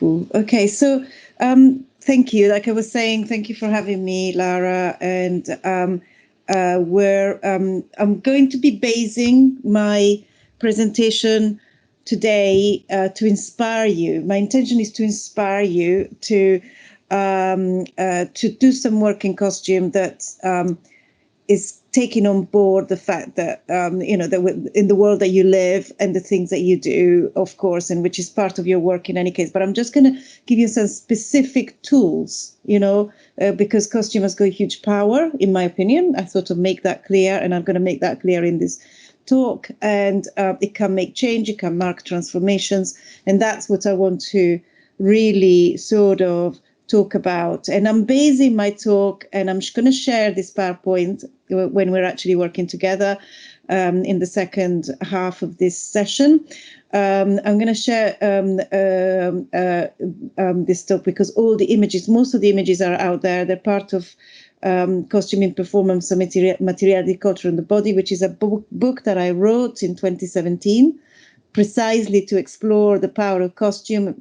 Wonderful. Okay, so thank you. Like I was saying, thank you for having me, Lara. And I'm going to be basing my presentation today to inspire you. My intention is to inspire you to do some work in costume that is taking on board the fact that that in the world that you live and the things that you do, of course, and which is part of your work in any case. But I'm just going to give you some specific tools, because costume has got huge power, in my opinion. I sort of make that clear, and I'm going to make that clear in this talk. And it can make change, it can mark transformations, and that's what I want to really sort of talk about. And I'm basing my talk, and I'm going to share this PowerPoint when we're actually working together in the second half of this session. I'm going to share this talk because all the images, most of the images are out there. They're part of Costume in Performance, Materiality, Culture and the Body, which is a book that I wrote in 2017. Precisely to explore the power of costume,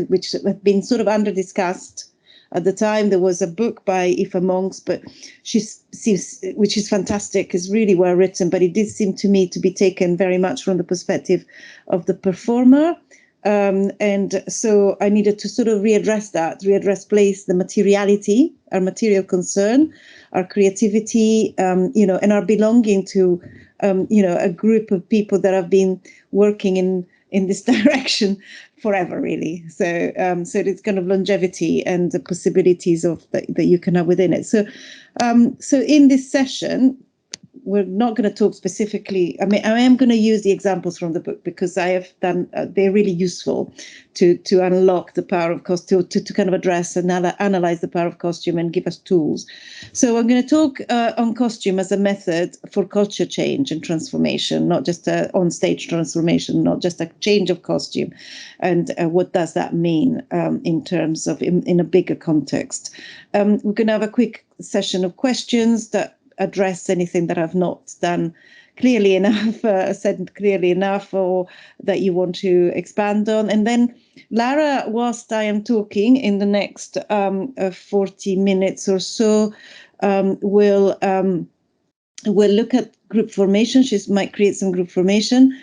which had been sort of under discussed at the time. There was a book by Aoife Monks, but which is fantastic, is really well written, but it did seem to me to be taken very much from the perspective of the performer. And so I needed to sort of readdress place, the materiality, our material concern, our creativity, and our belonging to, a group of people that have been working in this direction forever, really. So it's kind of longevity and the possibilities of that you can have within it. So in this session, we're not going to talk specifically. I mean, I am going to use the examples from the book because I have done. They're really useful to unlock the power of costume, to kind of address and analyze the power of costume and give us tools. So I'm going to talk on costume as a method for culture change and transformation, not just a on-stage transformation, not just a change of costume, and what does that mean in terms of in a bigger context. We're going to have a quick session of questions that address anything that I've not done clearly enough, said clearly enough, or that you want to expand on. And then Lara, whilst I am talking in the next 40 minutes or so, will look at group formation. She might create some group formation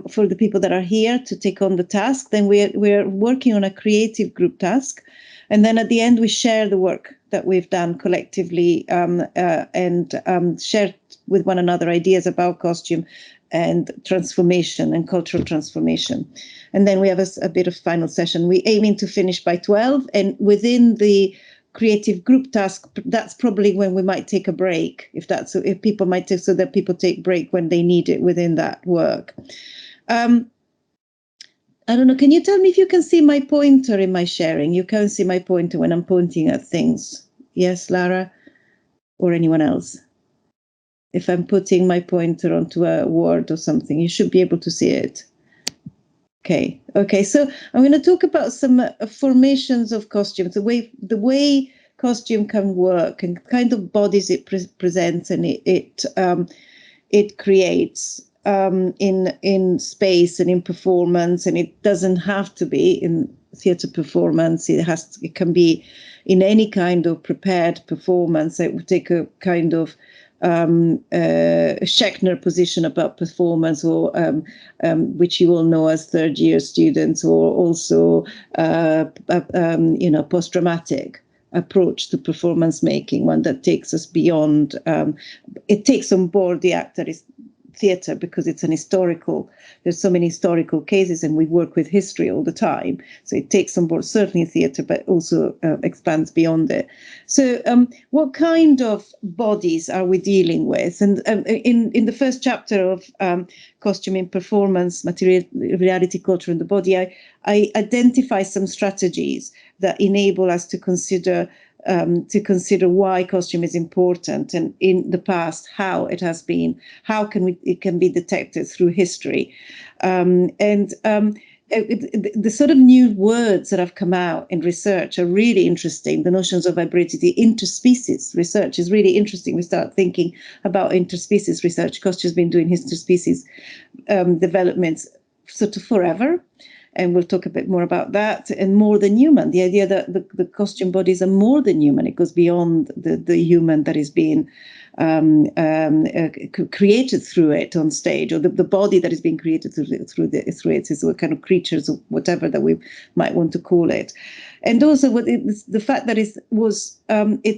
for the people that are here to take on the task. Then we're working on a creative group task. And then at the end, we share the work that we've done collectively and share with one another ideas about costume and transformation and cultural transformation. And then we have a bit of final session. We're aiming to finish by 12. And within the creative group task, that's probably when we might take a break, if people might take, so that people take break when they need it within that work. I don't know, can you tell me if you can see my pointer in my sharing? You can see my pointer when I'm pointing at things. Yes, Lara? Or anyone else? If I'm putting my pointer onto a word or something, you should be able to see it. Okay, so I'm going to talk about some formations of costumes, the way costume can work and kind of bodies it presents and it creates. In space and in performance, and it doesn't have to be in theatre performance. It can be in any kind of prepared performance. It would take a kind of Schechner position about performance, or which you all know as third-year students, or also post-dramatic approach to performance making, one that takes us beyond. It takes on board the actor is theatre because it's there's so many historical cases, and we work with history all the time, so it takes on board certainly theatre, but also expands beyond it. So what kind of bodies are we dealing with? And in the first chapter of Costume in Performance, Materiality, Culture and the Body, I identify some strategies that enable us to consider why costume is important, and in the past how it has been, it can be detected through history, the sort of new words that have come out in research are really interesting. The notions of hybridity, interspecies research is really interesting. We start thinking about interspecies research. Costume has been doing interspecies developments sort of forever. and we'll talk a bit more about that. And more than human, the idea that the costume bodies are more than human. It goes beyond the human that is being created through it on stage, or the body that is being created through it is what kind of creatures or whatever that we might want to call it. And also the fact that it's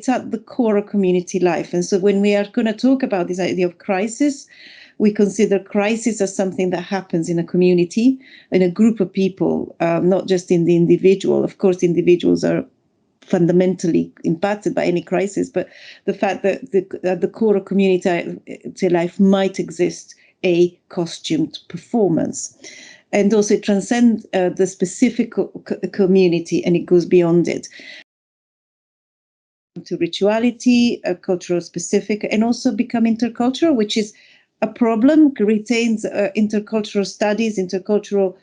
at the core of community life. And so when we are going to talk about this idea of crisis, we consider crisis as something that happens in a community, in a group of people, not just in the individual. Of course, individuals are fundamentally impacted by any crisis, but the fact that at the core of community life might exist a costumed performance. And also it transcends the specific community, and it goes beyond it to rituality, cultural specific, and also become intercultural, which is a problem. Retains intercultural studies, intercultural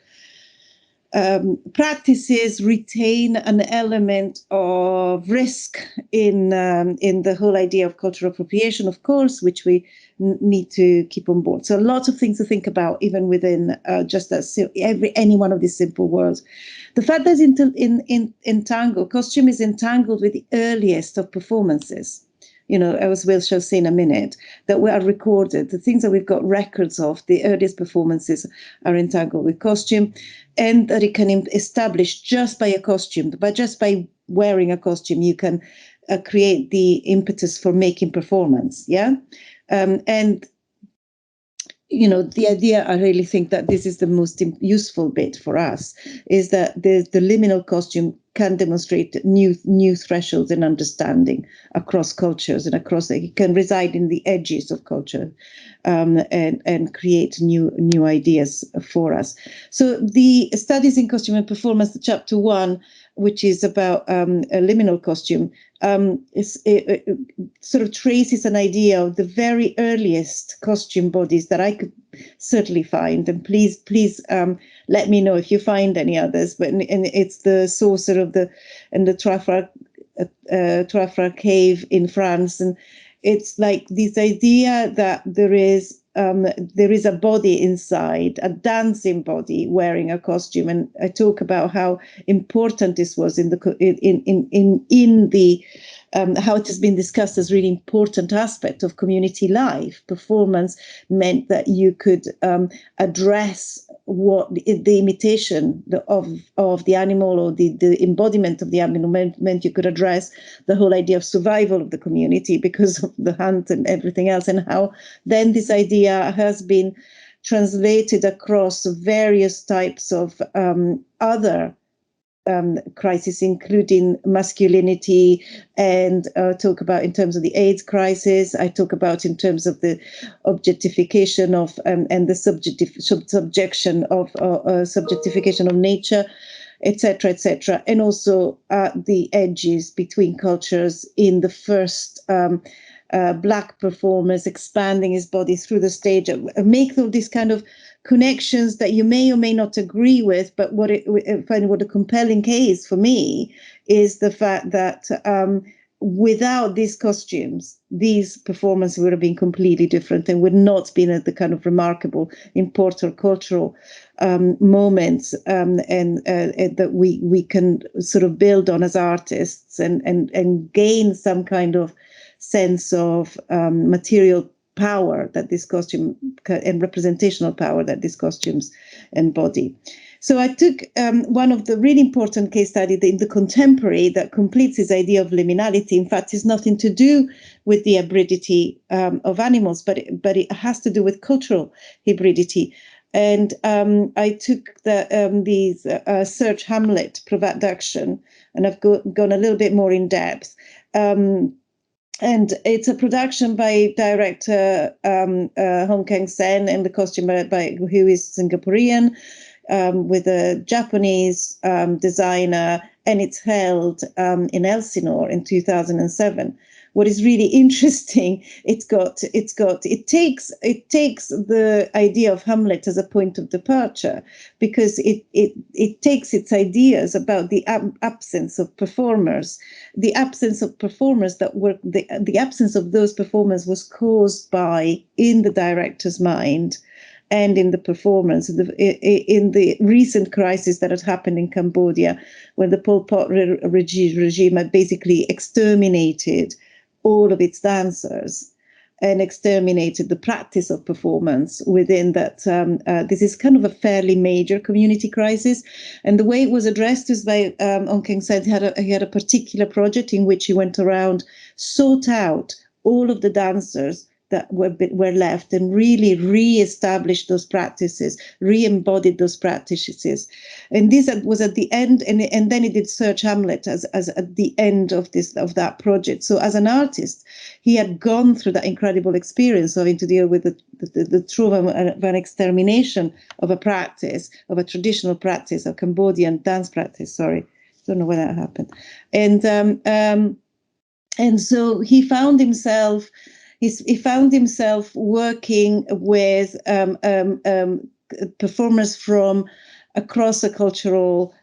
practices retain an element of risk in the whole idea of cultural appropriation, of course, which we need to keep on board. So lots of things to think about, even within just any one of these simple words. The fact that entangled, costume is entangled with the earliest of performances. As Will shall say in a minute, that we are recorded. The things that we've got records of, the earliest performances are entangled with costume, and that it can establish just by a costume, just by wearing a costume, you can create the impetus for making performance. Yeah. And the idea, I really think that this is the most useful bit for us, is that the liminal costume can demonstrate new thresholds in understanding across cultures and it can reside in the edges of culture, and create new ideas for us. So the studies in costume and performance, chapter 1, which is about a liminal costume, it sort of traces an idea of the very earliest costume bodies that I could certainly find, and please let me know if you find any others. But it's the saucer of the Trafra cave in France, and it's like this idea that there is a body inside, a dancing body wearing a costume, and I talk about how important this was in the how it has been discussed as really important aspect of community life. Performance meant that you could address what the imitation of the animal, or the embodiment of the animal meant you could address the whole idea of survival of the community because of the hunt and everything else, and how then this idea has been translated across various types of other crisis, including masculinity, and talk about in terms of the AIDS crisis. I talk about in terms of the objectification of and the subjectification of nature, etc., and also the edges between cultures in the first Black performers expanding his body through the stage, make all these kind of connections that you may or may not agree with, but what a compelling case for me is the fact that without these costumes, these performances would have been completely different and would not been at the kind of remarkable, important cultural moments and that we can sort of build on as artists and gain some kind of sense of material power that this costume and representational power that these costumes embody. So I took one of the really important case studies in the contemporary that completes this idea of liminality. In fact, it's nothing to do with the hybridity of animals, but it has to do with cultural hybridity. And I took these Search Hamlet production, and I've gone a little bit more in depth. And it's a production by director Hong Kang-sen, and the costume by who is Singaporean, with a Japanese designer, and it's held in Elsinore in 2007. What is really interesting, it takes the idea of Hamlet as a point of departure, because it takes its ideas about the absence of performers. The absence of performers the absence of those performers was caused by, in the director's mind, and in the performance. In the recent crisis that had happened in Cambodia, when the Pol Pot regime had basically exterminated all of its dancers and exterminated the practice of performance within that. This is kind of a fairly major community crisis. And the way it was addressed is by Ong Keng said he had a particular project in which he went around, sought out all of the dancers that were left and really re-established those practices, re-embodied those practices. And this was at the end, and then he did Search Hamlet as at the end of that project. So as an artist, he had gone through that incredible experience of having to deal with the trauma of an extermination of a practice, of a traditional practice, a Cambodian dance practice. Sorry, don't know where that happened. And so he found himself working with performers from across a cultural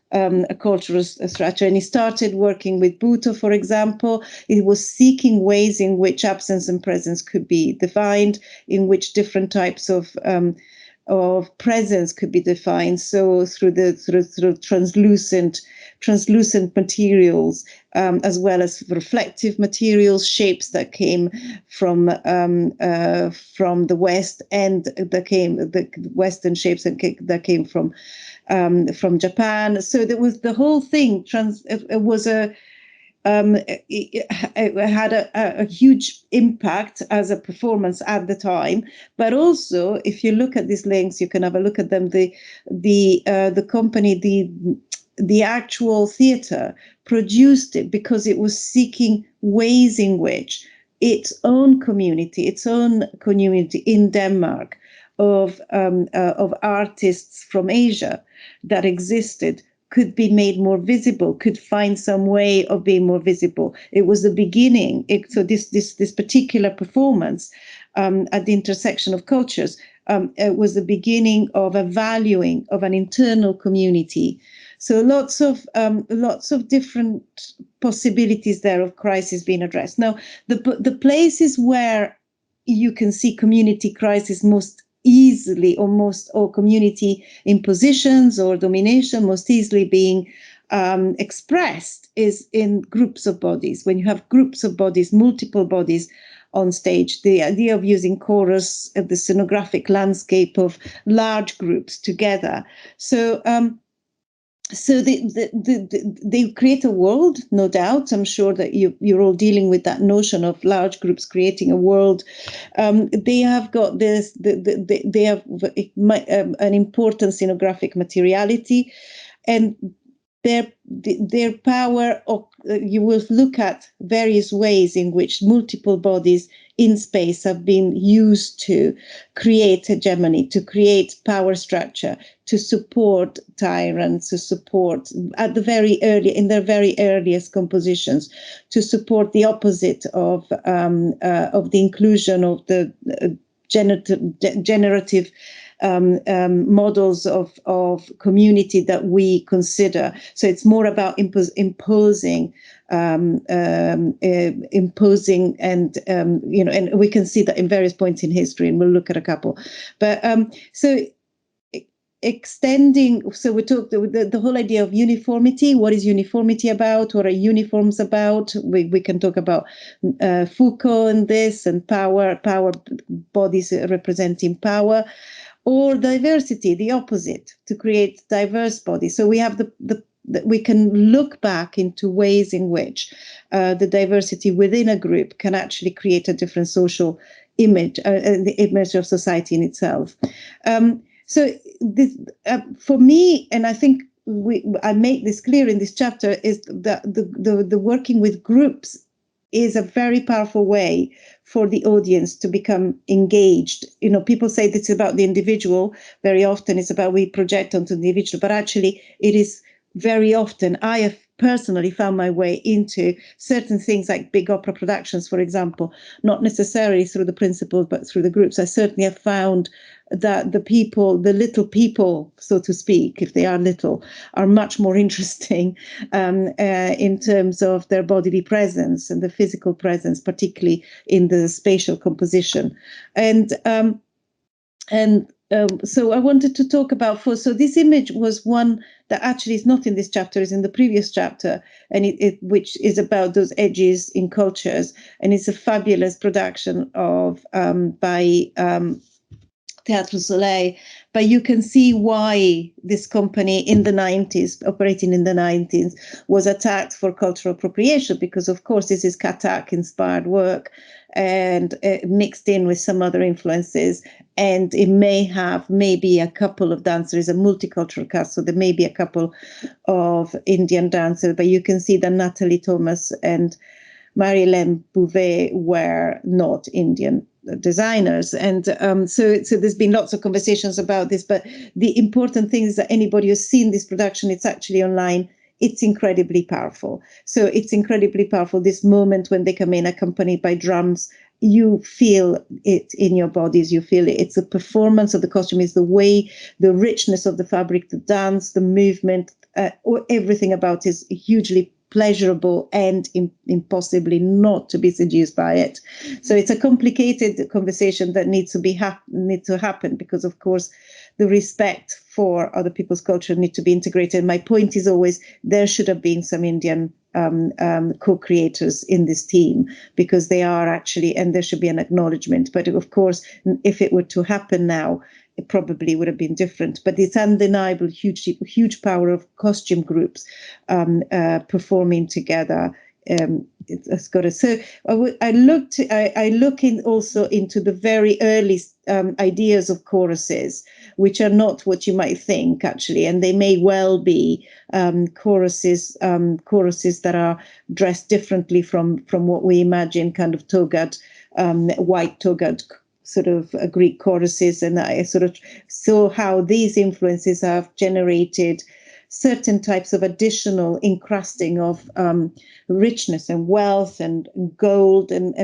structure. And he started working with Bhutto, for example. He was seeking ways in which absence and presence could be defined, in which different types of presence could be defined. So through translucent materials, as well as reflective materials, shapes that came from the West, and the Western shapes that came from Japan. So there was the whole thing. It had a huge impact as a performance at the time, but also if you look at these links, you can have a look at them. The company, the actual theatre produced it because it was seeking ways in which its own community in Denmark of artists from Asia that existed could be made more visible, could find some way of being more visible. It was the beginning. So this particular performance at the intersection of cultures, it was the beginning of a valuing of an internal community. So lots of different possibilities there of crisis being addressed. Now, the places where you can see community crisis most easily, or community impositions or domination most easily being expressed is in groups of bodies. When you have groups of bodies, multiple bodies on stage, the idea of using chorus, the scenographic landscape of large groups together. So they create a world, no doubt. I'm sure that you're all dealing with that notion of large groups creating a world. They have got this. They have an important scenographic materiality, and their power. You will look at various ways in which multiple bodies in space have been used to create hegemony, to create power structure, to support tyrants, to support in their very earliest compositions, to support the opposite of the inclusion of the generative models of community that we consider. So it's more about imposing, and and we can see that in various points in history, and we'll look at a couple. But extending, so we talked the whole idea of uniformity. What is uniformity about? What are uniforms about? We can talk about Foucault and this, and power bodies representing power, or diversity, the opposite, to create diverse bodies. So we have we can look back into ways in which the diversity within a group can actually create a different social image, the image of society in itself. So this, for me, and I think I make this clear in this chapter, is that the working with groups is a very powerful way for the audience to become engaged. People say it's about the individual. Very often it's about we project onto the individual, but actually it is very often, I have personally found my way into certain things like big opera productions, for example, not necessarily through the principals, but through the groups. I certainly have found that the little people, so to speak, if they are little, are much more interesting in terms of their bodily presence and the physical presence, particularly in the spatial composition. And So I wanted to talk about so this image was one that actually is not in this chapter, is in the previous chapter, and which is about those edges in cultures, and it's a fabulous production of by Teatro Soleil, but you can see why this company in the 90s, operating in the 90s, was attacked for cultural appropriation, because of course this is Katak inspired work and mixed in with some other influences, and it may have maybe a couple of dancers, a multicultural cast, so there may be a couple of Indian dancers, but you can see that Natalie Thomas and Marie-Hélène Bouvet were not Indian designers. And so there's been lots of conversations about this, but the important thing is that anybody who's seen this production, it's actually online. It's incredibly powerful. So it's incredibly powerful. This moment when they come in accompanied by drums, you feel it in your bodies. You feel it. It's a performance of the costume. It's the way, the richness of the fabric, the dance, the movement, everything about it is hugely pleasurable and impossibly not to be seduced by it. So it's a complicated conversation that needs to happen, because of course the respect for other people's culture need to be integrated. My point is always there should have been some Indian co-creators in this team, because they are actually, and there should be an acknowledgement. But of course, if it were to happen now, it probably would have been different. But it's undeniable, huge power of costume groups performing together. It's got to. So I look in also into the very early ideas of choruses, which are not what you might think actually, and they may well be choruses that are dressed differently from what we imagine, kind of togaed, white togaed sort of Greek choruses. And I sort of saw how these influences have generated certain types of additional encrusting of richness and wealth and gold and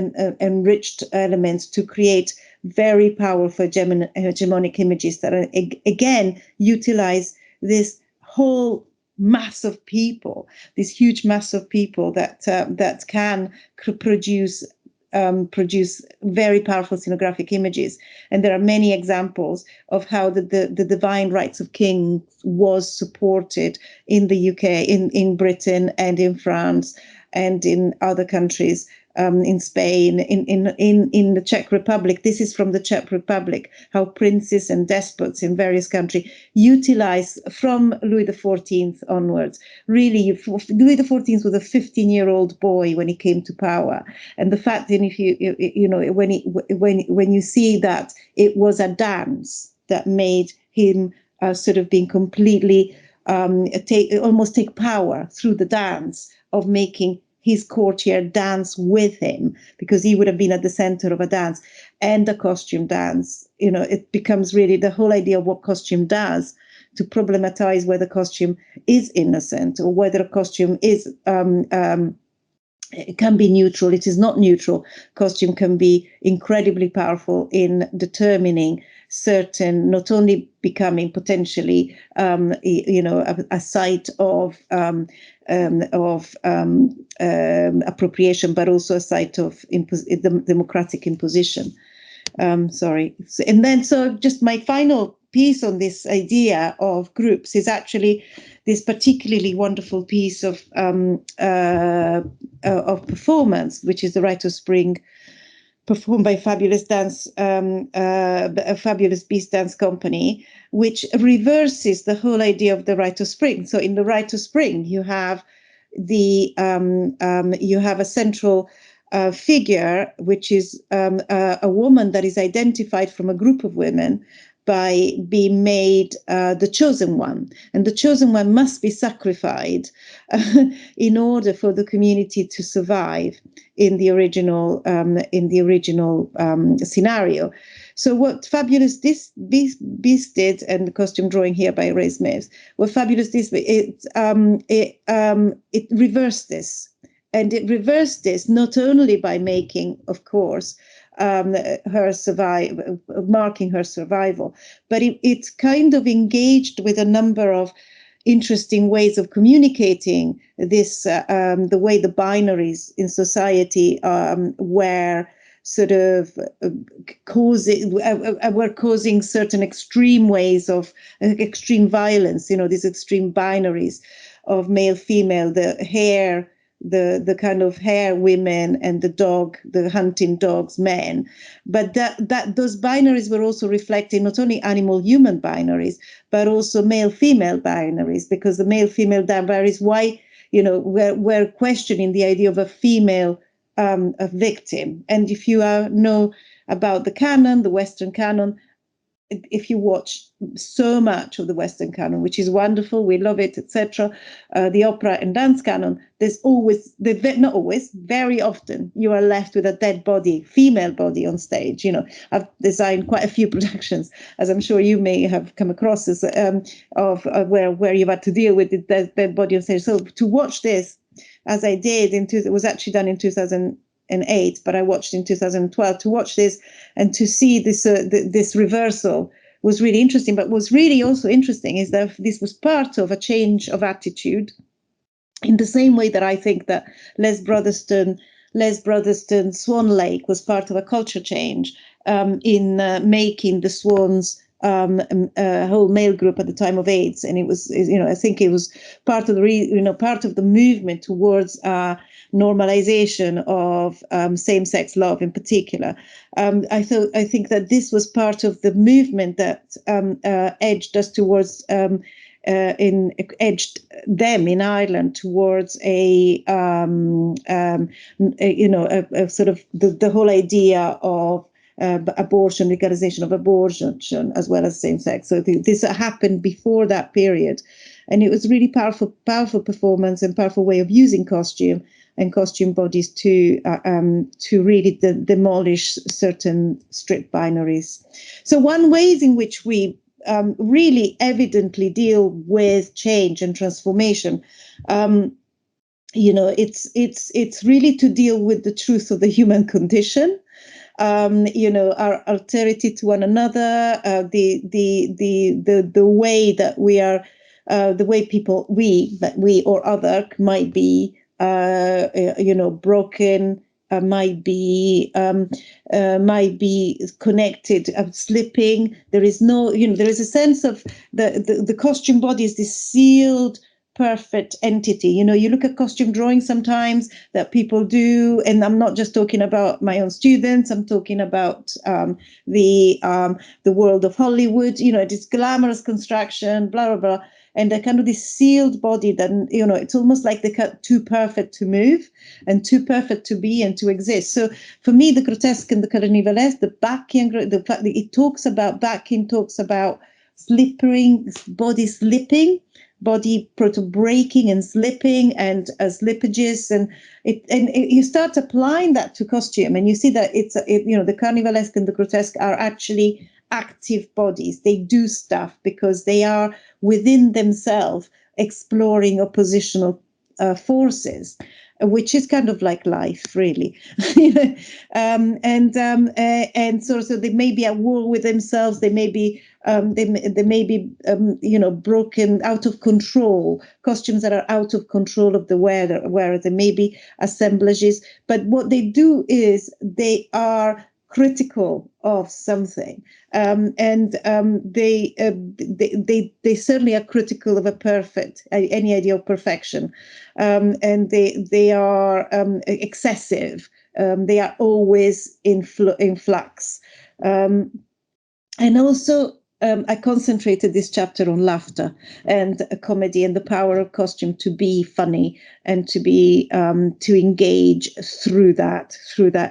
enriched elements to create very powerful hegemonic images that are, again, utilize this whole mass of people, this huge mass of people that can produce very powerful scenographic images. And there are many examples of how the divine rights of kings was supported in the UK, in Britain, and in France, and in other countries, in Spain, in the Czech Republic. This is from the Czech Republic, how princes and despots in various countries utilize, from Louis XIV onwards. Really, Louis XIV was a 15-year-old boy when he came to power, and the fact that if you know when you see that it was a dance that made him sort of being completely almost take power through the dance of making his courtier dance with him, because he would have been at the center of a dance and a costume dance. You know, it becomes really the whole idea of what costume does to problematize whether costume is innocent or whether a costume is it can be neutral. It is not neutral. Costume can be incredibly powerful in determining certain, not only becoming potentially, a site of appropriation, but also a site of democratic imposition. Sorry. And then, so just my final piece on this idea of groups is actually this particularly wonderful piece of performance, which is the Rite of Spring, performed by Fabulous Beast Dance Company, which reverses the whole idea of the Rite of Spring. So in the Rite of Spring, you have a central figure, which is a woman that is identified from a group of women by being made the chosen one, and the chosen one must be sacrificed in order for the community to survive in the original scenario. So what Fabulous Beast did, and the costume drawing here by Ray Smith, what Fabulous Beast it reversed this, and it reversed this not only by making, of course, marking her survival, but it kind of engaged with a number of interesting ways of communicating this, the way the binaries in society were sort of were causing certain extreme ways of extreme violence, these extreme binaries of male, female, the kind of hare women and the hunting dogs men. But that those binaries were also reflecting not only animal human binaries, but also male female binaries, because the male female binaries, why, we're questioning the idea of a female a victim. And if you know about the canon, the Western canon, if you watch so much of the Western canon, which is wonderful, we love it, etc., the opera and dance canon, there's always, not always, very often, you are left with a dead body, female body on stage. I've designed quite a few productions, as I'm sure you may have come across, as where you've had to deal with the dead body on stage. So to watch this, as I did, it was actually done in 2008, but I watched in 2012, to watch this and to see this reversal was really interesting. But what's really also interesting is that this was part of a change of attitude, in the same way that I think that Les Brotherston Swan Lake was part of a culture change in making the Swans a whole male group at the time of AIDS. And it was, I think it was part of the movement towards normalization of same-sex love in particular. I think that this was part of the movement that edged us towards edged them in Ireland towards a sort of the whole idea of abortion, legalization of abortion, as well as same sex. So this happened before that period, and it was really powerful performance and powerful way of using costume and costume bodies to really demolish certain strict binaries. So one ways in which we really evidently deal with change and transformation, it's really to deal with the truth of the human condition. Our alterity to one another, the way that we are, the way people, we or other might be, broken, might be connected, slipping. There is no, there is a sense of the costume body is this sealed, perfect entity. You look at costume drawing sometimes that people do, and I'm not just talking about my own students, I'm talking about the world of Hollywood, this glamorous construction, blah, blah, blah. And the kind of this sealed body that, it's almost like they're too perfect to move and too perfect to be and to exist. So for me, the grotesque and the carnivalesque, the backing, it talks about backing, talks about body slipping, body breaking and slipping, and slippages, and you start applying that to costume, and you see that the carnivalesque and the grotesque are actually active bodies. They do stuff because they are within themselves exploring oppositional forces, which is kind of like life, really. And so they may be at war with themselves. They may be broken, out of control, costumes that are out of control of the wearer, where there may be assemblages. But what they do is they are critical of something, and they certainly are critical of any idea of perfection, and they are excessive. They are always in flux, and also. I concentrated this chapter on laughter and comedy and the power of costume to be funny and to be to engage through that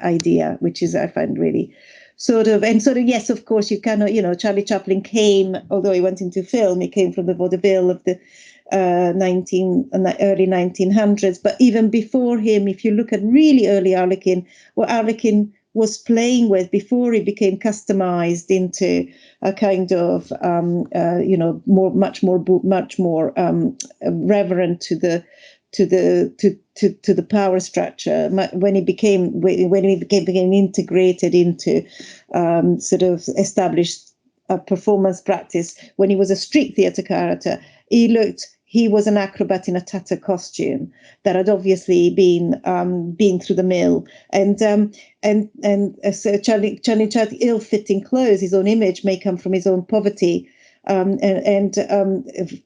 idea, which is, I find, really yes, of course, you cannot, Charlie Chaplin came, although he went into film, he came from the vaudeville of the early 1900s. But even before him, if you look at really early Harlequin, what Harlequin was playing with before he became customized into a kind of much more reverent to the power structure, when he became integrated into sort of established performance practice, when he was a street theatre character, he he was an acrobat in a tatter costume that had obviously been through the mill, and so Charlie Chad's ill-fitting clothes, his own image, may come from his own poverty. Of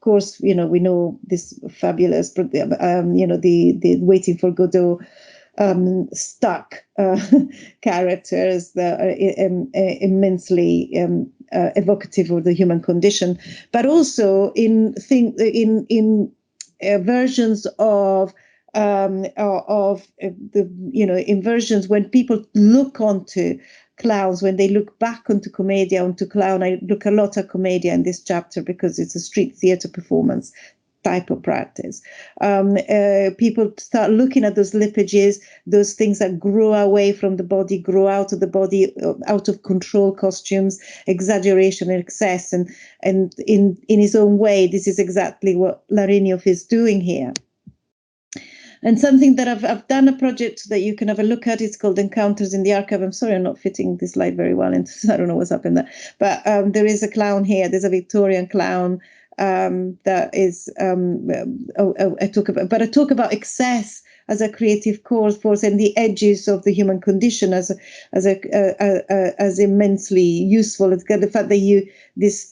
course, we know this fabulous, the Waiting for Godot stuck characters that are immensely evocative of the human condition, but also in versions of in versions when people look onto clowns, when they look back onto commedia, onto clown. I look a lot at commedia in this chapter because it's a street theater performance type of practice. People start looking at those lippages, those things that grow away from the body, grow out of the body, out of control costumes, exaggeration and excess. And in his own way, this is exactly what Larinov is doing here. And something that I've done a project that you can have a look at. It's called Encounters in the Archive. I'm sorry, I'm not fitting this slide very well into, I don't know what's up in there. But there is a clown here. There's a Victorian clown that is I talk about excess as a creative force and the edges of the human condition as immensely useful. It's got the fact that this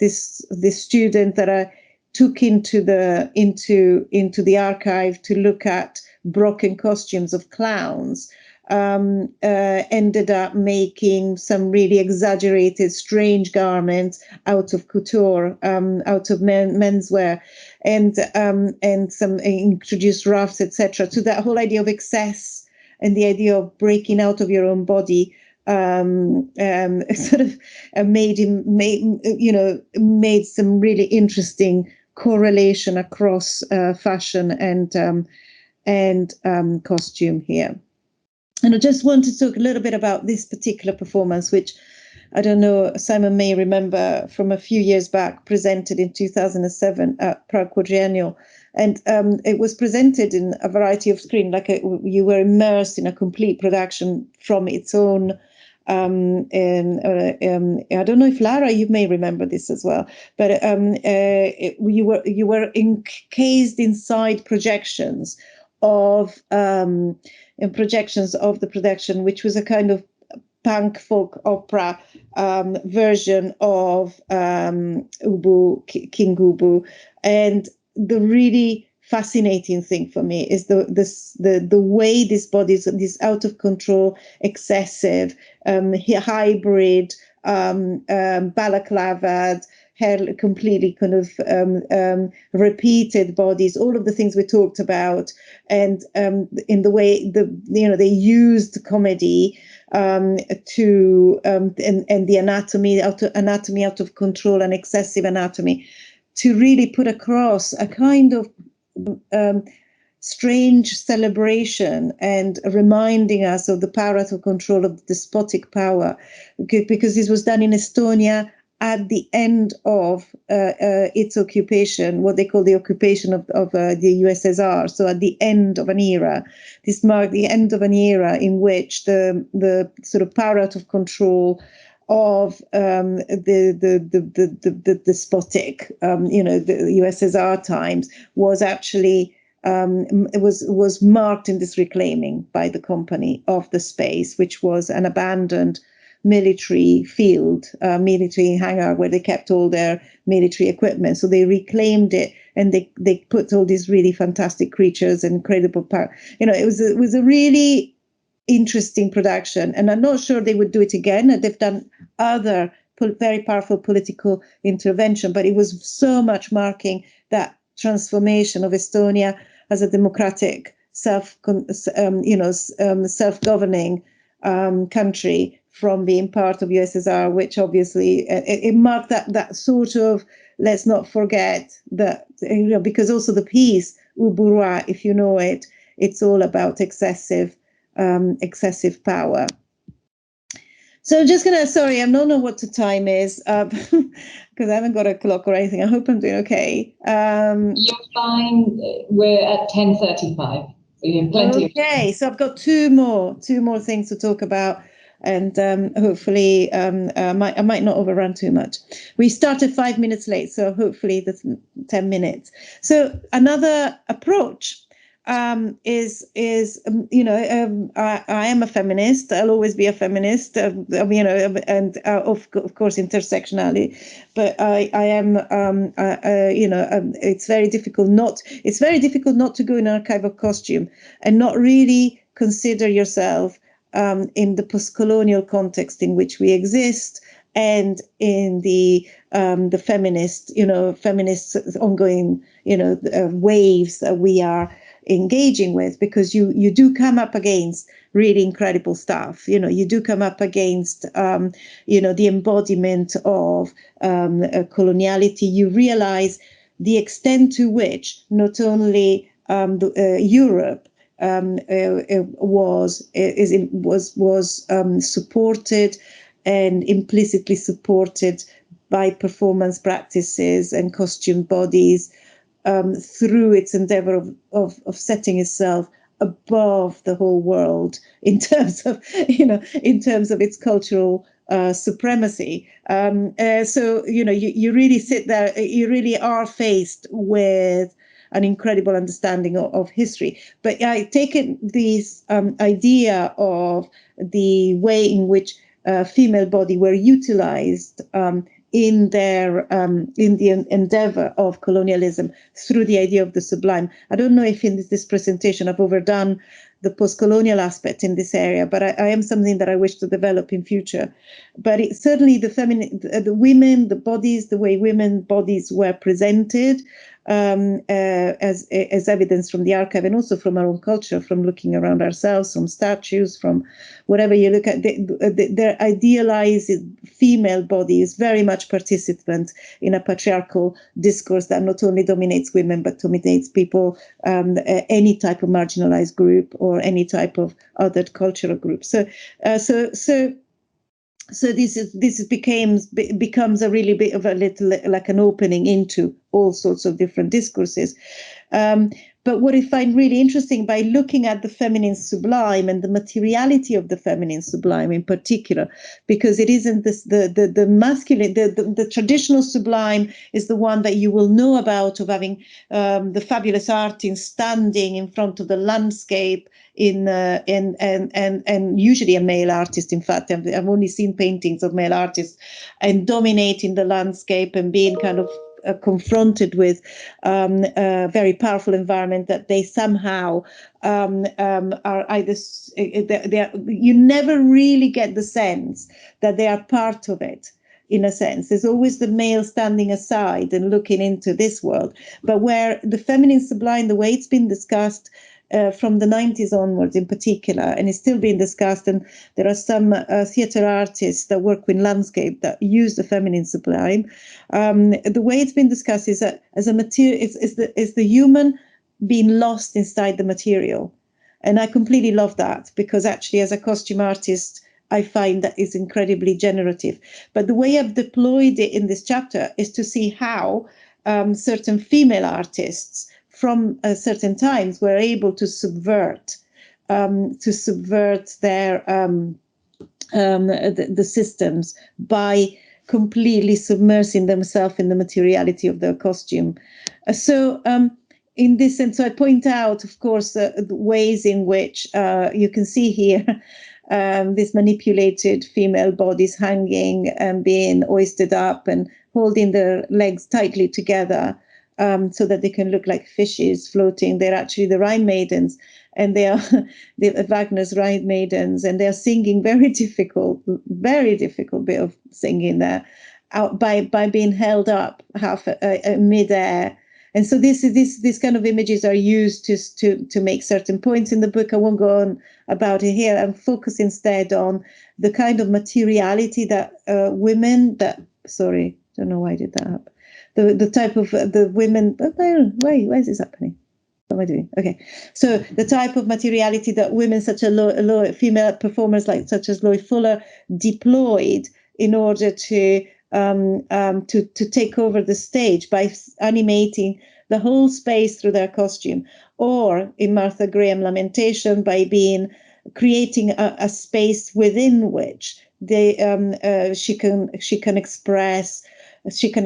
student that I took into the archive to look at broken costumes of clowns ended up making some really exaggerated, strange garments out of couture, out of menswear, and some introduced ruffs, etc. So that whole idea of excess and the idea of breaking out of your own body sort of made some really interesting correlation across fashion and costume here. And I just want to talk a little bit about this particular performance, which I don't know, Simon may remember from a few years back, presented in 2007 at Prague Quadriennial. And it was presented in a variety of screens, like you were immersed in a complete production from its own. I don't know if Lara, you may remember this as well, but you were encased inside projections of the production, which was a kind of punk folk opera version of Ubu, King Ubu. And the really fascinating thing for me is the way this body is, this out of control, excessive, hybrid, balaclavad, hair, completely kind of repeated bodies, all of the things we talked about, and in the way they used comedy to and the anatomy out of control and excessive anatomy to really put across a kind of strange celebration and reminding us of the power out of control of despotic power, because this was done in Estonia at the end of its occupation, what they call the occupation of the USSR. So at the end of an era, this marked the end of an era in which the sort of power out of control of the despotic, the USSR times was actually was marked in this reclaiming by the company of the space, which was an abandoned military field, military hangar where they kept all their military equipment. So they reclaimed it, and they put all these really fantastic creatures and incredible power. It was a really interesting production, and I'm not sure they would do it again. They've done other very powerful political intervention, but it was so much marking that transformation of Estonia as a democratic, self-governing country from being part of USSR, which obviously it marked that sort of, let's not forget that, because also the piece Uburwa, if you know it, it's all about excessive power. So I'm just sorry, I don't know what the time is, because I haven't got a clock or anything. I hope I'm doing okay. You're fine. We're at 10:35. So you have plenty of time. So I've got two more things to talk about. and hopefully I might not overrun too much. We started 5 minutes late, so hopefully that's 10 minutes. So another approach is I am a feminist. I'll always be a feminist. And of course intersectionality. But I am it's very difficult not to go in an archival costume and not really consider yourself in the post-colonial context in which we exist, and in the feminist ongoing waves that we are engaging with, because you do come up against really incredible stuff. You do come up against the embodiment of coloniality. You realize the extent to which not only Europe was supported and implicitly supported by performance practices and costume bodies through its endeavor of setting itself above the whole world in terms of its cultural supremacy. So you really sit there, you really are faced with an incredible understanding of history. But I take it this idea of the way in which female body were utilized in the endeavor of colonialism through the idea of the sublime. I don't know if in this presentation I've overdone the post-colonial aspect in this area, but I am something that I wish to develop in future. But certainly the women, the bodies, the way women bodies were presented as evidence from the archive, and also from our own culture, from looking around ourselves, from statues, from whatever you look at, their idealized female body is very much participant in a patriarchal discourse that not only dominates women, but dominates people, any type of marginalized group or any type of other cultural group. So this becomes a really bit of a little like an opening into all sorts of different discourses. But what I find really interesting, by looking at the feminine sublime and the materiality of the feminine sublime in particular, because it isn't the masculine, the traditional sublime is the one that you will know about, of having the fabulous artist standing in front of the landscape and usually a male artist. In fact, I've only seen paintings of male artists and dominating the landscape and being kind of confronted with a very powerful environment that they somehow are either you never really get the sense that they are part of it. In a sense, there's always the male standing aside and looking into this world. But where the feminine sublime, the way it's been discussed from the 90s onwards in particular, and it's still being discussed, and there are some theatre artists that work with landscape that use the feminine sublime. The way it's been discussed is that as a material, is the human being lost inside the material. And I completely love that, because actually as a costume artist, I find that is incredibly generative. But the way I've deployed it in this chapter is to see how certain female artists from certain times were able to subvert their the systems by completely submersing themselves in the materiality of their costume. In this sense, so I point out, of course, the ways in which you can see here these manipulated female bodies hanging and being hoisted up and holding their legs tightly together, so that they can look like fishes floating. They're actually the Rhine maidens, and they are Wagner's Rhine maidens, and they are singing very difficult bit of singing there, out by being held up half mid-air. And so these kind of images are used to make certain points in the book. I won't go on about it here. I'm focused instead on the kind of materiality that women that, sorry, don't know why I did that up. The type of the women, why is this happening? What am I doing? Okay, so the type of materiality that women, such as low female performers such as Loie Fuller, deployed in order to take over the stage by animating the whole space through their costume, or in Martha Graham Lamentation by being creating a space within which she can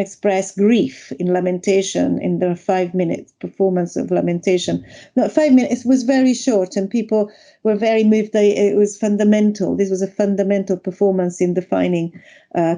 express grief in lamentation, in the 5-minute performance of lamentation. No, 5 minutes was very short, and people were very moved. It was fundamental. This was a fundamental performance in defining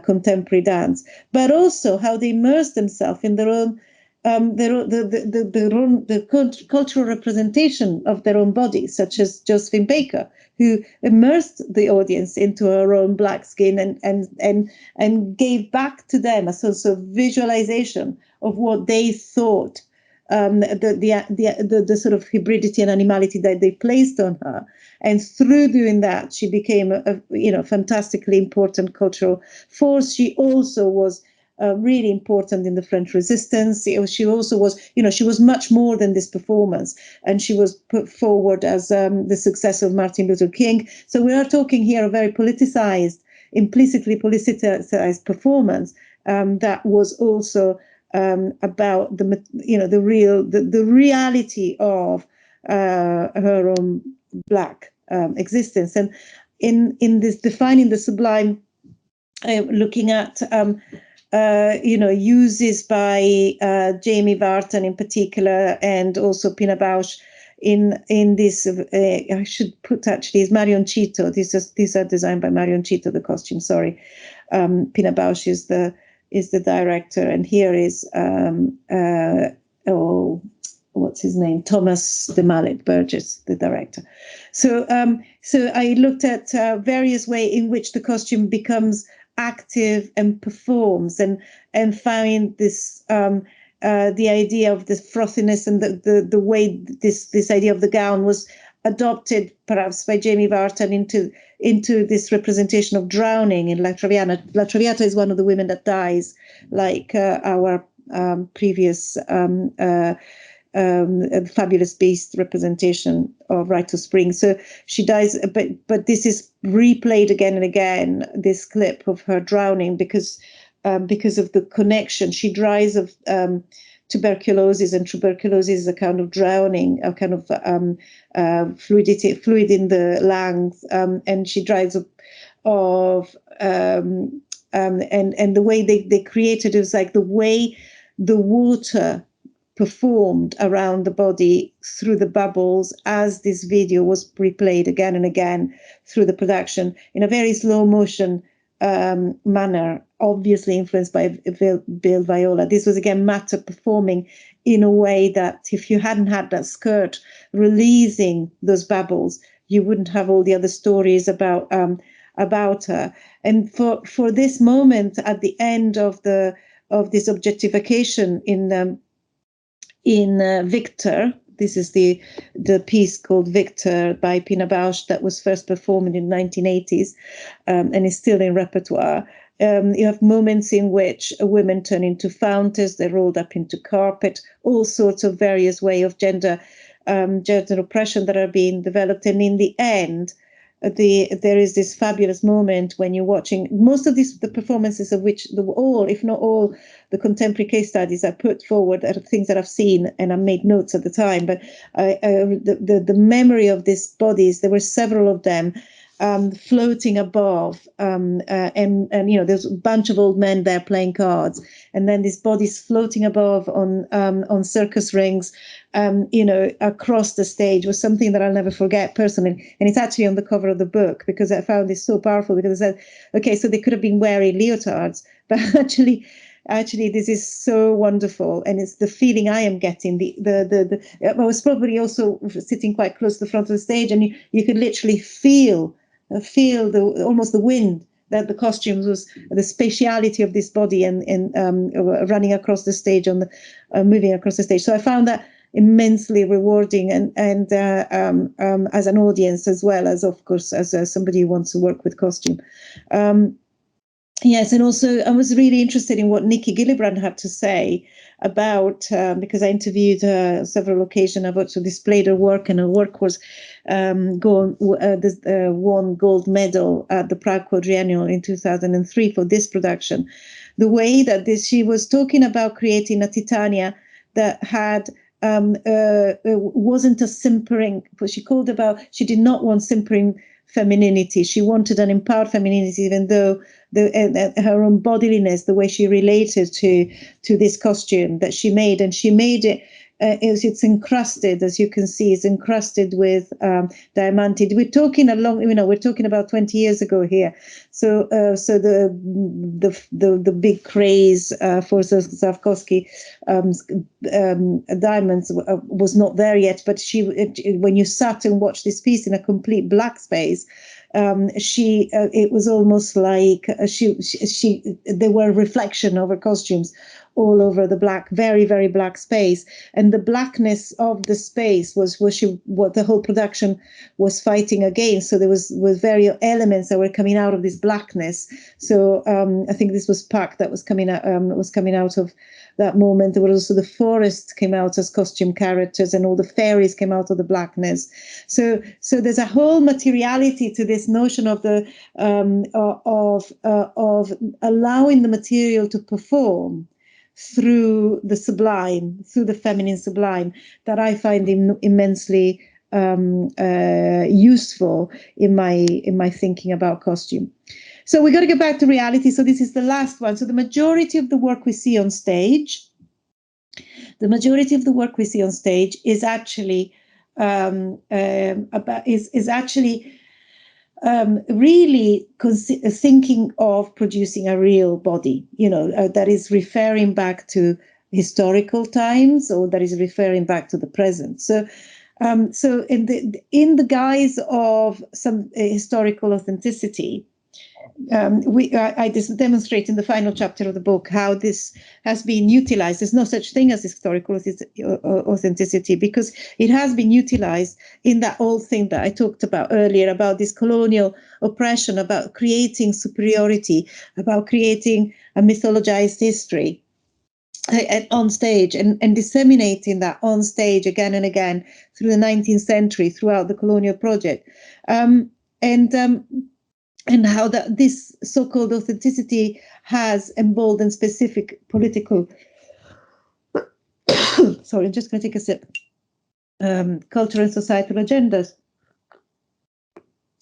contemporary dance, but also how they immersed themselves in their own the cultural representation of their own bodies, such as Josephine Baker, who immersed the audience into her own black skin and gave back to them a sort of visualization of what they thought, the sort of hybridity and animality that they placed on her. And through doing that, she became a fantastically important cultural force. She also was really important in the French resistance. She also was, she was much more than this performance, and she was put forward as the successor of Martin Luther King. So we are talking here a very politicized, implicitly politicized performance that was also about the reality of her own black existence. And in this defining the sublime, looking at uses by Jamie Barton in particular, and also Pina Bausch in this. I should put actually is Marion Chito. These are designed by Marion Chito. The costume, sorry. Pina Bausch is the director, and here is what's his name? Thomas de Mallet Burgess, the director. So I looked at various ways in which the costume becomes active and performs, and find this the idea of the frothiness and the way this idea of the gown was adopted, perhaps by Jamie Barton, into this representation of drowning in La Traviata. La Traviata is one of the women that dies, like our previous Fabulous Beast representation of Rite of Spring. So she dies, but this is replayed again and again, this clip of her drowning, because of the connection. She dies of tuberculosis, and tuberculosis is a kind of drowning, a kind of fluid in the lungs, and she dies of and the way they created it was like the way the water performed around the body through the bubbles as this video was replayed again and again through the production in a very slow motion manner, obviously influenced by Bill Viola. This was again Matter performing in a way that if you hadn't had that skirt releasing those bubbles, you wouldn't have all the other stories about her. And for this moment at the end of this objectification in Victor, this is the piece called Victor by Pina Bausch that was first performed in the 1980s and is still in repertoire. You have moments in which women turn into fountains, they're rolled up into carpet, all sorts of various ways of gender oppression that are being developed. And in the end, there is this fabulous moment when you're watching most of the performances of which if not all, the contemporary case studies I put forward are things that I've seen and I made notes at the time. But the memory of these bodies, there were several of them floating above, and there's a bunch of old men there playing cards, and then these bodies floating above on circus rings, across the stage was something that I'll never forget personally. And it's actually on the cover of the book because I found this so powerful, because I said, okay, so they could have been wearing leotards, but actually this is so wonderful, and it's the feeling I am getting. I was probably also sitting quite close to the front of the stage, and you could literally feel almost the wind that the costumes was, the spatiality of this body and running across the stage moving across the stage. So I found that immensely rewarding, and as an audience, as well as, of course, as somebody who wants to work with costume. Yes, and also I was really interested in what Nikki Gillibrand had to say about, because I interviewed her on several occasions. I've also displayed her work, and her work was won gold medal at the Prague Quadriennial in 2003 for this production. The way that she was talking about creating a Titania that had wasn't a simpering, what she called about, she did not want simpering femininity. She wanted an empowered femininity, even though her own bodiliness, the way she related to this costume that she made, and she made it. It's encrusted, as you can see, it's encrusted with diamantid. We're talking we're talking about 20 years ago here. So, so the big craze for Sapkowski diamonds was not there yet. But when you sat and watched this piece in a complete black space, it was almost like there were reflection of her costumes all over the black, very, very black space. And the blackness of the space was what the whole production was fighting against. So there was various elements that were coming out of this blackness. So I think this was Pak that was coming out of that moment. There was also the forest came out as costume characters, and all the fairies came out of the blackness. So there's a whole materiality to this notion of the of allowing the material to perform through the sublime, through the feminine sublime, that I find immensely useful in my thinking about costume. So we got to get back to reality. So this is the last one. So the majority of the work we see on stage, is actually really thinking of producing a real body, that is referring back to historical times, or that is referring back to the present. So in the guise of some historical authenticity, I demonstrate in the final chapter of the book how this has been utilized. There's no such thing as historical authenticity, because it has been utilized in that old thing that I talked about earlier, about this colonial oppression, about creating superiority, about creating a mythologized history on stage, and disseminating that on stage again and again through the 19th century, throughout the colonial project. And how this so-called authenticity has emboldened specific political, sorry, I'm just going to take a sip, cultural and societal agendas.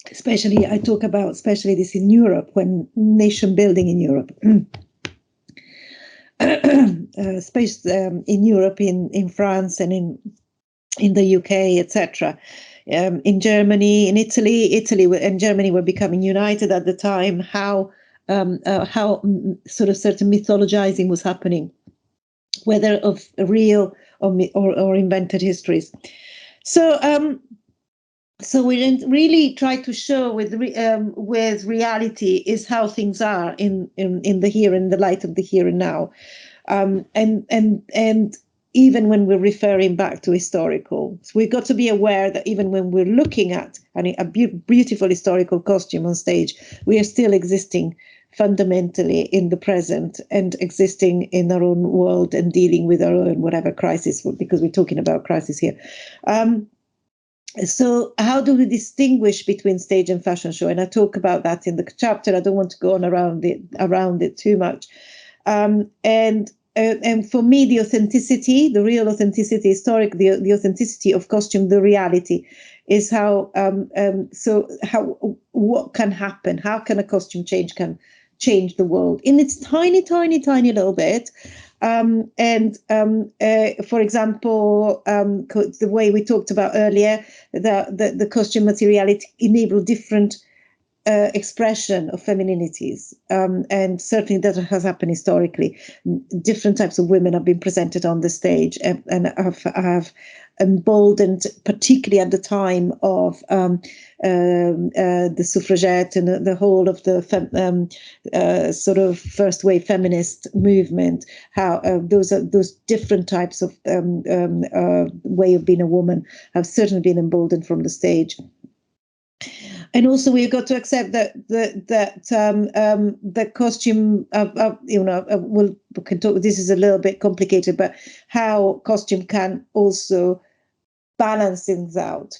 Especially, I talk about especially this in Europe, when nation building in Europe, in Europe, in France, and in the UK, etc. In Germany, in Italy and Germany were becoming united at the time. How sort of certain mythologizing was happening, whether of real or invented histories. So we didn't really try to show with reality is how things are in the here, in the light of the here and now, and even when we're referring back to historical. So we've got to be aware that even when we're looking at a beautiful historical costume on stage, we are still existing fundamentally in the present, and existing in our own world, and dealing with our own whatever crisis, because we're talking about crisis here. So how do we distinguish between stage and fashion show? And I talk about that in the chapter. I don't want to go on around it too much. And for me, the authenticity, the real authenticity, the authenticity of costume, the reality, is how. What can happen? How can a costume can change the world in its tiny, tiny, tiny little bit? For example, the way we talked about earlier, the costume materiality enable different expression of femininities, and certainly that has happened historically. Different types of women have been presented on the stage, and have emboldened, particularly at the time of the suffragette and the whole of the sort of first wave feminist movement. How those different types of way of being a woman have certainly been emboldened from the stage. And also, we've got to accept that the costume, we can talk. This is a little bit complicated, but how costume can also balance things out.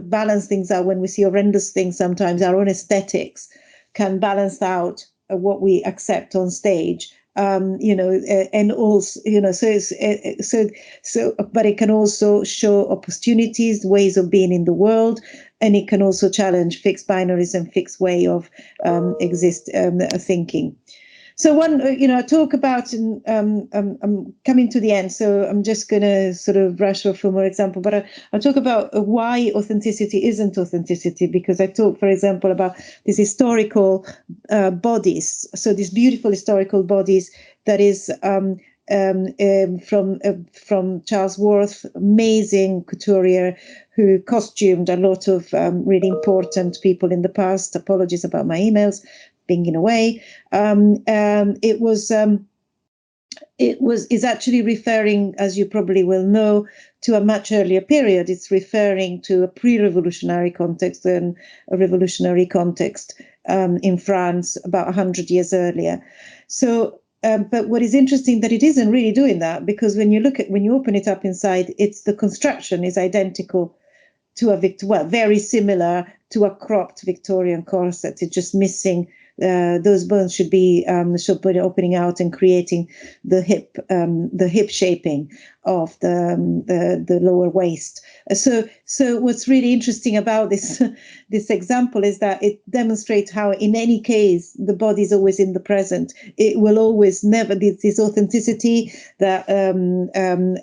Balance things out when we see horrendous things. Sometimes our own aesthetics can balance out what we accept on stage, and also, but it can also show opportunities, ways of being in the world, and it can also challenge fixed binaries and fixed way of thinking. So I talk about, I'm coming to the end, so I'm just going to sort of brush off for more example, but I'll talk about why authenticity isn't authenticity, because I talk, for example, about these historical bodies. So these beautiful historical bodies that is from Charles Worth, amazing couturier who costumed a lot of really important people in the past. Apologies about my emails pinging away. Is actually referring, as you probably will know, to a much earlier period. It's referring to a pre-revolutionary context and a revolutionary context in France about 100 years earlier. So, but what is interesting that it isn't really doing that, because when you open it up inside, it's the construction is identical to very similar to a cropped Victorian corset. It's just missing. Those bones should be opening out and creating the hip shaping of the lower waist. So what's really interesting about this example is that it demonstrates how, in any case, the body is always in the present. It will always never this authenticity that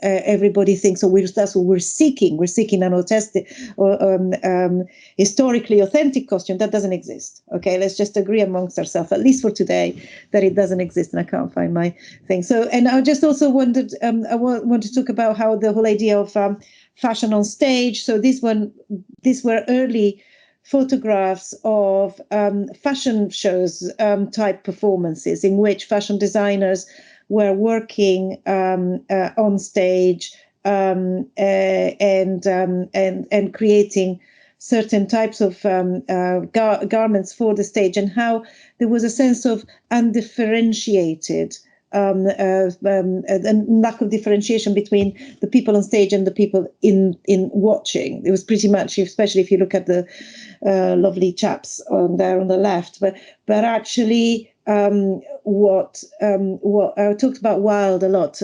everybody thinks. So that's what we're seeking. We're seeking an authentic or historically authentic costume that doesn't exist. Okay, let's just agree amongst ourselves, at least for today, that it doesn't exist. And I can't find my thing. So, and I just also wanted I want to talk about how the whole idea of fashion on stage. So these were early photographs of fashion shows type performances in which fashion designers were working on stage and creating certain types of garments for the stage, and how there was a sense of undifferentiated and lack of differentiation between the people on stage and the people in watching. It was pretty much, especially if you look at the lovely chaps on there on the left, but actually what I talked about Wilde a lot,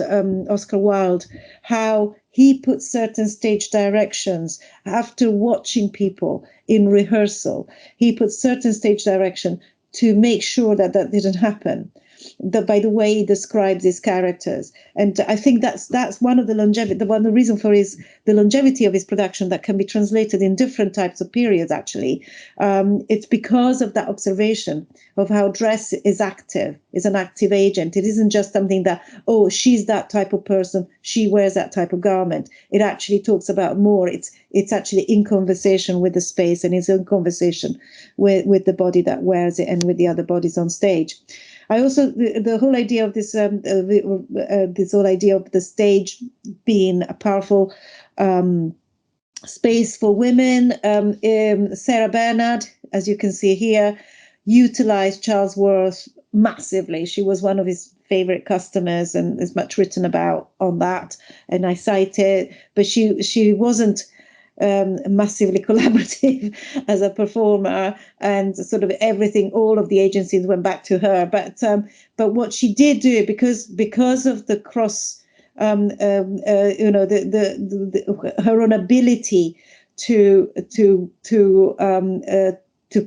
Oscar Wilde, how he put certain stage directions after watching people in rehearsal. He put certain stage direction to make sure that didn't happen. By the way he describes his characters, and I think that's one of the longevity. One of the reason for the longevity of his production that can be translated in different types of periods. Actually, it's because of that observation of how dress is an active agent. It isn't just something that, oh, she's that type of person, she wears that type of garment. It actually talks about more. It's actually in conversation with the space, and it's in conversation with the body that wears it and with the other bodies on stage. I also the whole idea of this whole idea of the stage being a powerful space for women. Sarah Bernard, as you can see here, utilized Charles Worth massively. She was one of his favorite customers, and there's much written about on that, and I cite it. But she wasn't massively collaborative as a performer, and sort of everything, all of the agencies went back to her. But what she did do, because of the cross, her own ability to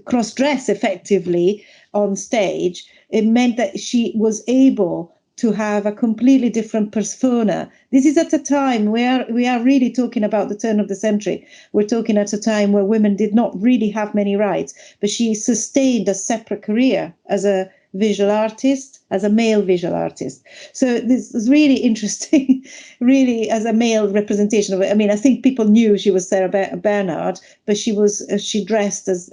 cross dress effectively on stage, it meant that she was able to have a completely different persona. This is at a time where we are really talking about the turn of the century. We're talking at a time where women did not really have many rights, but she sustained a separate career as a visual artist, as a male visual artist. So this is really interesting, really, as a male representation of it. I mean, I think people knew she was Sarah Bernard, but she dressed as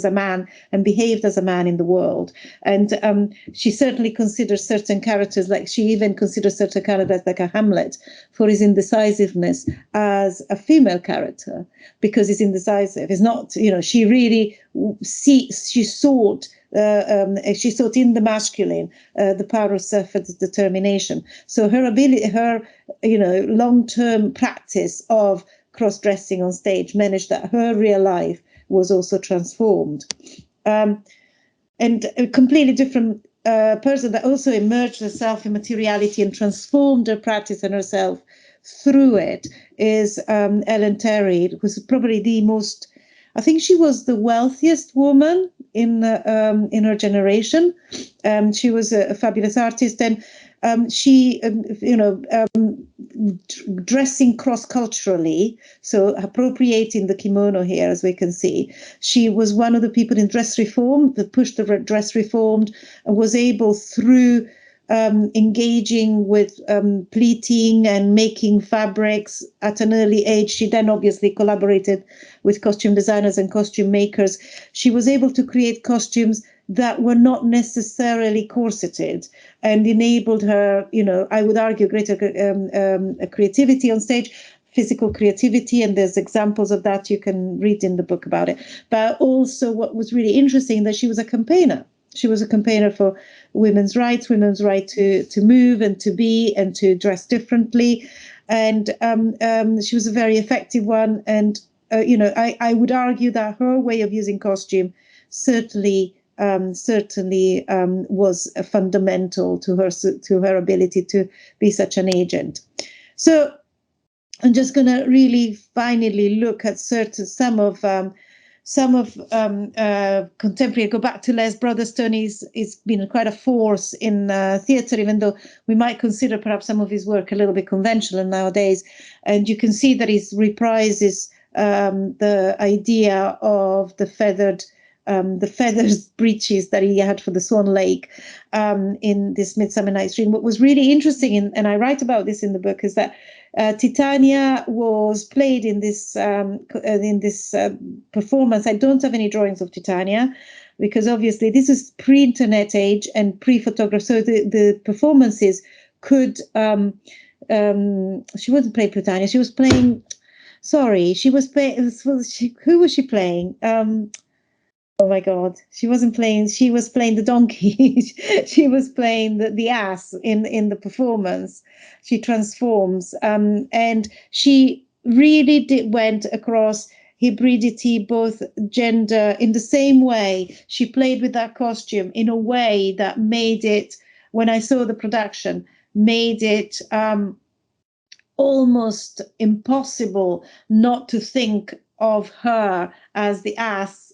a man and behaved as a man in the world. And she certainly considers certain characters, like she even considers certain characters like a Hamlet for his indecisiveness as a female character, because he's indecisive. It's not, she really she sought in the masculine the power of self-determination. So her ability, her long-term practice of cross-dressing on stage managed that her real life was also transformed, and a completely different a person that also immersed herself in materiality and transformed her practice and herself through it is Ellen Terry, who's probably the most, I think she was the wealthiest woman in her generation. She was a fabulous artist, and she, dressing cross-culturally, so appropriating the kimono here, as we can see. She was one of the people in dress reform that pushed the dress reform and was able, through engaging with pleating and making fabrics at an early age. She then obviously collaborated with costume designers and costume makers. She was able to create costumes that were not necessarily corseted and enabled her, I would argue, greater creativity on stage, physical creativity, and there's examples of that you can read in the book about it. But also what was really interesting, that she was a campaigner. She was a campaigner for women's right to move and to be and to dress differently. And she was a very effective one. And, I would argue that her way of using costume certainly was fundamental to her ability to be such an agent. So I'm just going to really finally look at some of contemporary. Go back to Les Brotherstone. He's been quite a force in theatre, even though we might consider perhaps some of his work a little bit conventional nowadays. And you can see that he reprises the idea of the feathered breeches that he had for the Swan Lake in this Midsummer Night's Dream. What was really interesting, and I write about this in the book, is that Titania was played in this performance. I don't have any drawings of Titania, because obviously this is pre-internet age and pre-photograph. So the performances could. She wasn't playing Titania. She was playing. Sorry, she was playing. Who was she playing? Oh my God, she wasn't playing. She was playing the donkey. She was playing the ass in the performance. She transforms, and she really went across hybridity, both gender, in the same way. She played with that costume in a way that made it, when I saw the production, made it almost impossible not to think of her as the ass,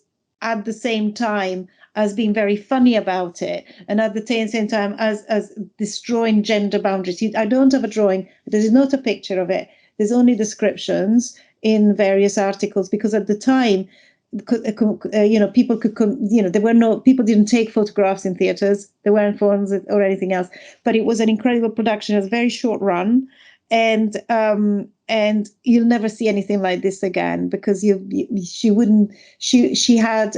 at the same time as being very funny about it, and at the same time as destroying gender boundaries. I don't have a drawing. There is not a picture of it. There's only descriptions in various articles, because at the time, people could come, people didn't take photographs in theaters. There weren't phones or anything else, but it was an incredible production. It was a very short run. And you'll never see anything like this again, because she had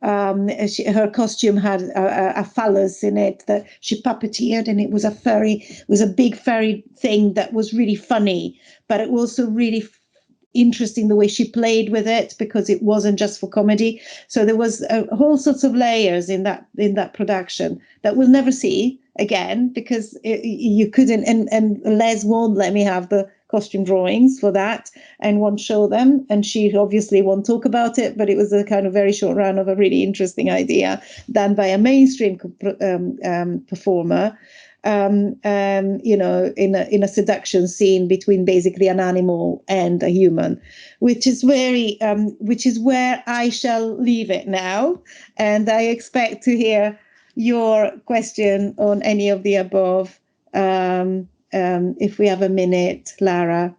her costume had a phallus in it that she puppeteered, and it was a big furry thing that was really funny, but it was also really interesting the way she played with it, because it wasn't just for comedy. So there was whole sorts of layers in that production that we'll never see again, because you couldn't, and Les won't let me have the costume drawings for that and won't show them, and she obviously won't talk about it. But it was a kind of very short run of a really interesting idea done by a mainstream performer, in a seduction scene between basically an animal and a human, which is where I shall leave it now. And I expect to hear your question on any of the above, if we have a minute, Lara.